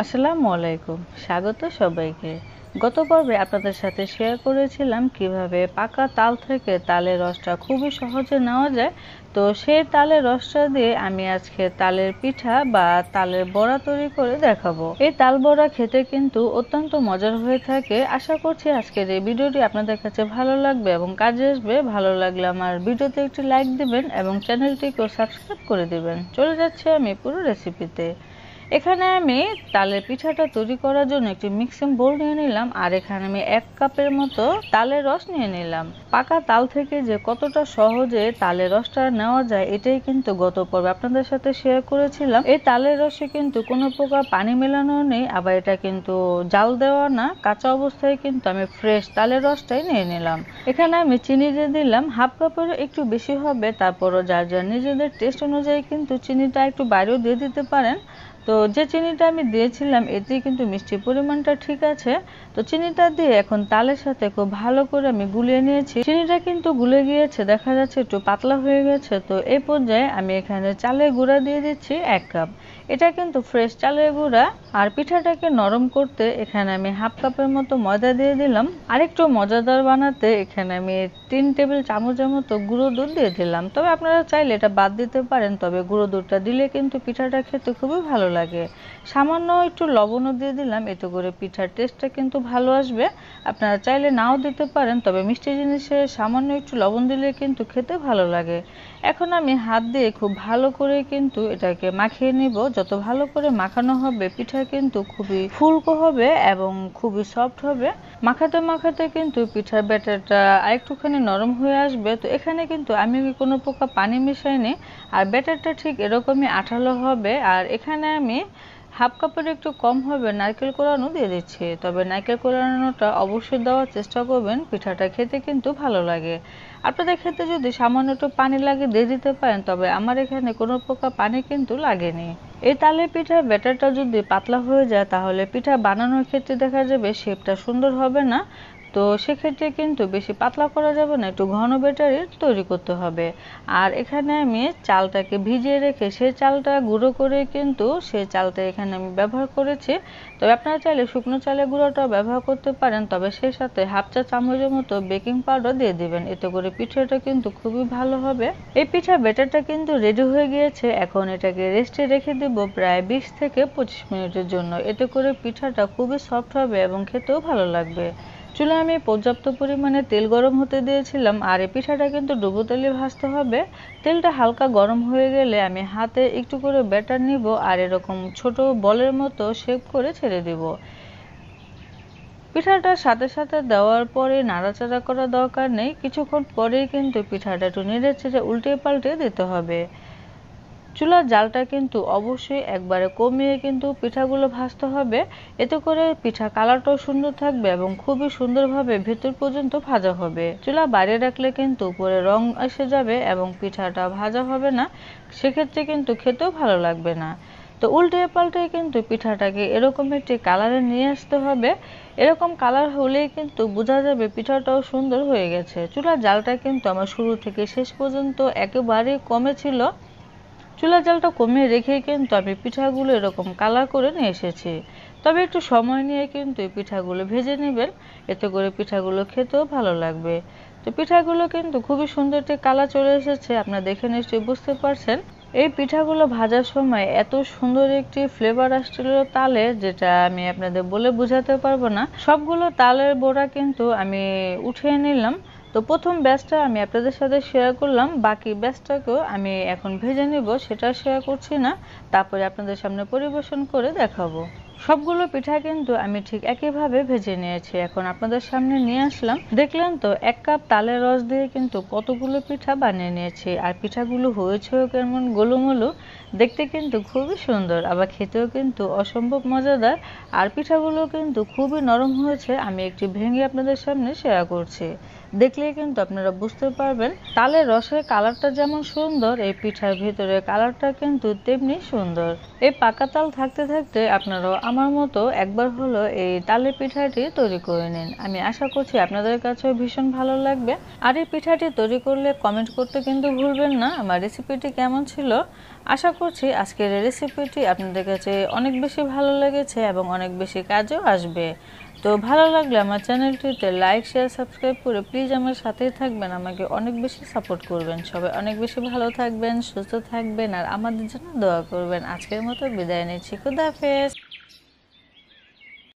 আসসালামু আলাইকুম। স্বাগত সবাইকে। গত পর্বে আপনাদের সাথে শেয়ার করেছিলাম কিভাবে পাকা তাল থেকে তালের রসটা খুবই সহজে নেওয়া যায়। তো সেই তালের রসটা দিয়ে আমি আজকে তালের পিঠা বা তালের বড়া তৈরি করে দেখাবো। এই তাল বড়া খেতে কিন্তু অত্যন্ত মজার হয়ে থাকে। আশা করছি আজকের এই ভিডিওটি আপনাদের কাছে ভালো লাগবে এবং কাজে আসবে। ভালো লাগলে আমার ভিডিওতে একটি লাইক দিবেন এবং চ্যানেলটিকেও সাবস্ক্রাইব করে দিবেন। চলে যাচ্ছে আমি পুরো রেসিপিতে। এখানে আমি তালের পিঠাটা তৈরি করার জন্য একটি মিক্সিং বোল নিয়ে নিলাম, আর এখানে আমি 1 কাপের মতো তালের রস নিয়ে নিলাম। পাকা তাল থেকে যে কতটা সহজে তালের রসটা নেওয়া যায় এটাই কিন্তু গত পর্বে আপনাদের সাথে শেয়ার করেছিলাম। এই তালের রসে কিন্তু কোনো প্রকার পানি মেলানো নেই, আবার এটা কিন্তু জাল দেওয়া না, কাঁচা অবস্থায় কিন্তু আমি ফ্রেশ তালের রসটাই নিয়ে নিলাম। এখানে আমি চিনি দিয়ে দিলাম, হাফ কাপের একটু বেশি হবে, তারপরও যার যার নিজেদের টেস্ট অনুযায়ী কিন্তু চিনিটা একটু বাইরেও দিয়ে দিতে পারেন। তো যে চিনিটা আমি দিয়েছিলাম এতেই কিন্তু মিষ্টির পরিমাণটা ঠিক আছে। তো চিনিটা দিয়ে এখন তালের সাথে খুব ভালো করে আমি গুলিয়ে নিয়েছি। চিনিটা কিন্তু গুলে গিয়েছে, দেখা যাচ্ছে একটু পাতলা হয়ে গেছে। তো এই পর্যায়ে আমি এখানে চালের গুঁড়া দিয়ে দিচ্ছি 1 কাপ। এটা কিন্তু ফ্রেশ চালের গুঁড়া। আর পিঠাটাকে নরম করতে এখানে আমি হাফ কাপের মতো ময়দা দিয়ে দিলাম। আরেকটু মজাদার বানাতে এখানে আমি 3 টেবিল চামচের মতো গুঁড়ো দুধ দিয়ে দিলাম। তবে আপনারা চাইলে এটা বাদ দিতে পারেন, তবে গুঁড়ো দুধটা দিলে কিন্তু পিঠাটা খেতে খুবই ভালো লাগে। সামান্য একটু লবণও দিয়ে দিলাম, এতে করে পিঠার টেস্টটা কিন্তু ভালো আসবে। আপনারা চাইলে নাও দিতে পারেন, তবে মিষ্টি জিনিসে সামান্য একটু লবণ দিলে কিন্তু খেতে ভালো লাগে। এখন আমি হাত দিয়ে খুব ভালো করে কিন্তু এটাকে মাখিয়ে নিব। যত ভালো করে মাখানো হবে পিঠা কিন্তু খুবই ফুলকো হবে এবং খুবই সফট হবে। মাখাতে মাখাতে কিন্তু পিঠার ব্যাটারটা আরেকটুখানি নরম হয়ে আসবে। তো এখানে কিন্তু আমি কোনো প্রকার পানি মিশাইনি, আর ব্যাটারটা ঠিক এরকমই আঠালো হবে। আর এখানে আমি হাফ কাপের একটু কম হবে নারকেল কোরানো দিয়ে দিচ্ছি। তবে নারকেল কোরানোটা অবশ্যই দেওয়ার চেষ্টা করবেন, পিঠাটা খেতে কিন্তু ভালো লাগে। আপনাদের ক্ষেত্রে যদি সামান্য একটু পানি লাগে দিয়ে দিতে পারেন, তবে আমার এখানে কোনো প্রকার পানি কিন্তু লাগেনি। এই তালের পিঠার ব্যাটারটা যদি পাতলা হয়ে যায় তাহলে পিঠা বানানোর ক্ষেত্রে দেখা যাবে শেপটা সুন্দর হবে না। তো সেক্ষেত্রে কিন্তু বেশি পাতলা করা যাবে না, একটু ঘন ব্যাটারি তৈরি করতে হবে। আর এখানে আমি চালটাকে ভিজিয়ে রেখে সেই চালটা গুঁড়ো করে কিন্তু সেই চালটা এখানে আমি ব্যবহার করেছি। তবে আপনারা চাইলে শুকনো চালের গুঁড়োটাও ব্যবহার করতে পারেন, তবে সেই সাথে হাফ চা চামচের মতো বেকিং পাউডার দিয়ে দিবেন। এতে করে পিঠাটা কিন্তু খুবই ভালো হবে। এই পিঠা ব্যাটারটা কিন্তু রেডি হয়ে গিয়েছে। এখন এটাকে রেস্টে রেখে দেব প্রায় 20 থেকে 25 মিনিটের জন্য। এতে করে পিঠাটা খুবই সফট হবে এবং খেতেও ভালো লাগবে। চুলায় আমি পর্যাপ্ত পরিমাণে তেল গরম হতে দিয়েছিলাম, আর এই পিঠাটা কিন্তু ডুবো তেলে ভাজতে হবে। তেলটা হালকা গরম হয়ে গেলে আমি হাতে একটু করে ব্যাটার নিব, আর এরকম ছোট বলের মতো শেপ করে ছেড়ে দিব। পিঠাটা সাথে সাথে দেওয়ার পরে নাড়াচাড়া করার দরকার নেই, কিছুক্ষণ পরেই কিন্তু পিঠাটা একটু নেড়ে চেড়ে উল্টে পাল্টে দিতে হবে। চুলার জালটা কিন্তু অবশ্যই একবারে কমিয়ে কিন্তু পিঠাগুলো ভাজতে হবে। এতে করে পিঠা কালারটাও সুন্দর থাকবে এবং খুবই সুন্দরভাবে ভেতর পর্যন্ত ভাজা হবে। চুলা বাইরে রাখলে কিন্তু উপরে রং এসে যাবে এবং পিঠাটা ভাজা হবে না, সেক্ষেত্রে কিন্তু খেতেও ভালো লাগবে না। তো উল্টে পাল্টে কিন্তু পিঠাটাকে এরকম একটি কালারে নিয়ে আসতে হবে। এরকম কালার হলেই কিন্তু বোঝা যাবে পিঠাটাও সুন্দর হয়ে গেছে। চুলার জালটা কিন্তু আমার শুরু থেকে শেষ পর্যন্ত একেবারেই কমে ছিল। চুলার জালটা কমিয়ে রেখে কিন্তু আমি পিঠাগুলো এরকম কালার করে নিয়ে এসেছি। তবে একটু সময় নিয়ে কিন্তু এই পিঠাগুলো ভেজে নেবেন, এতে করে পিঠাগুলো খেতেও ভালো লাগবে। তো পিঠাগুলো কিন্তু খুবই সুন্দর একটি কালার চলে এসেছে, আপনারা দেখে নিশ্চয়ই বুঝতে পারছেন। এই পিঠাগুলো ভাজার সময় এত সুন্দর একটি ফ্লেভার আসছিল তালের, যেটা আমি আপনাদের বলে বোঝাতে পারবো না। সবগুলো তালের বড়া কিন্তু আমি উঠিয়ে নিলাম। তো প্রথম ব্যাচটা আমি আপনাদের সাথে শেয়ার করলাম, বাকি ব্যাচটাকেও আমি এখন ভেজে নিব, সেটা শেয়ার করছি না। তারপরে আপনাদের সামনে পরিবেশন করে দেখাবো। সবগুলো পিঠা কিন্তু আমি ঠিক একইভাবে ভেজে নিয়েছি, এখন আপনাদের সামনে নিয়ে আসলাম। দেখলেন তো 1 কাপ তালের রস দিয়ে কিন্তু কতগুলো পিঠা বানিয়ে নিয়েছি, আর পিঠাগুলো হয়েছেও কেমন গোলুমোলু, দেখতে কিন্তু খুবই সুন্দর, আবার খেতেও কিন্তু অসম্ভব মজাদার। আর পিঠাগুলো কিন্তু খুবই নরম হয়েছে, আমি একটি ভেঙে আপনাদের সামনে শেয়ার করছি। দেখলেই কিন্তু আপনারা বুঝতে পারবেন তালের রসের কালারটা যেমন সুন্দর, এই পিঠার ভিতরে কালারটা কিন্তু তেমনি সুন্দর। এই পাকা তাল থাকতে থাকতে আপনারাও আমার মতো একবার হলো এই তালের পিঠাটি তৈরি করে নিন। আমি আশা করছি আপনাদের কাছেও ভীষণ ভালো লাগবে। আর এই পিঠাটি তৈরি করলে কমেন্ট করতে কিন্তু ভুলবেন না আমার রেসিপিটি কেমন ছিল। আশা করছি আজকের এই রেসিপিটি আপনাদের কাছে অনেক বেশি ভালো লেগেছে এবং অনেক বেশি কাজেও আসবে। তো ভালো লাগলে আমার চ্যানেলটিতে লাইক শেয়ার সাবস্ক্রাইব করে প্লিজ আমার সাথেই থাকবেন, আমাকে অনেক বেশি সাপোর্ট করবেন। সবাই অনেক বেশি ভালো থাকবেন, সুস্থ থাকবেন আর আমাদের জন্য দোয়া করবেন। আজকের মতো বিদায় নিচ্ছি। খুদা হাফেজ।